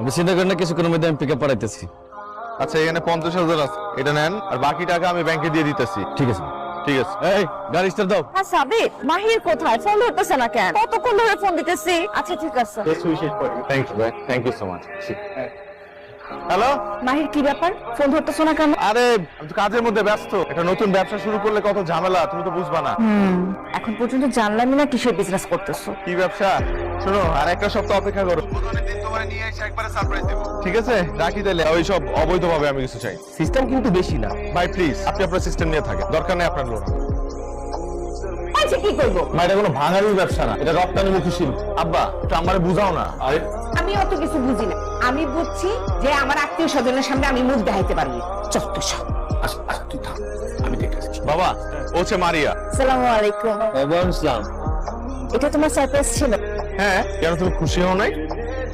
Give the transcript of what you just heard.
আমি চিন্তা করেন না, কিছুক্ষণের মধ্যে আমি পিকআপ পাঠাইতেছি। আচ্ছা, এখানে 50,000 আছে, এটা নেন, আর বাকি টাকা আমি ব্যাংকে দিয়ে দিতেছি। ঠিক আছে। ঠিক আছে। এই গাড়ি স্টার্ট দাও। হ্যাঁ সাবিত, মাহির কোথায়? ফোন ধরতেছে না কেন? কতক্ষণ ধরে ফোন দিতেছি। আচ্ছা ঠিক আছে। থ্যাংক ইউ ভাই, thank you so much. Hello. Mahir কি ব্যাপার? ফোন ধরতেছো না কেন? আরে আমি তো কাজের মধ্যে ব্যস্ত, একটা নতুন ব্যবসা শুরু করলে কত ঝামেলা, তুমি তো বুঝবা না। এখন পর্যন্ত জানলামই না কিসের বিজনেস করতেছো। কি ব্যবসা? শোনো, আর একটা সপ্তাহ অপেক্ষা করো, দিন তোমার নিয়ে এসে একবারে সারপ্রাইজ দেব। ঠিক আছে, রাখি তাহলে। ওই সব অবৈধভাবে আমি কিছু চাই। সিস্টেম কিন্তু বেশি না ভাই প্লিজ, আপনি আপনার সিস্টেম নিয়ে থাকেন, দরকার নেই আপনার লোন। আচ্ছা কি করবো? ভাই, এটা কোনো ভাঙারি ব্যবসা না, এটা রপ্তানিমুখী শিল্প। আব্বা, একটু আমারে বুঝাও না। আরে আমি অত কিছু বুঝি না। আমি বুঝছি যে আমার আত্মীয় স্বজনের সামনে আমি মুখ দেখাইতে পারবো। চত্ব সব। তুই থাম, আমি দেখতেছি। বাবা, ও হচ্ছে মারিয়া। আসসালামু আলাইকুম। ওয়ালাইকুম আসসালাম। এটা তোমার সারপ্রাইজ ছিল? হ্যাঁ, কেন তুমি খুশি হও নাই?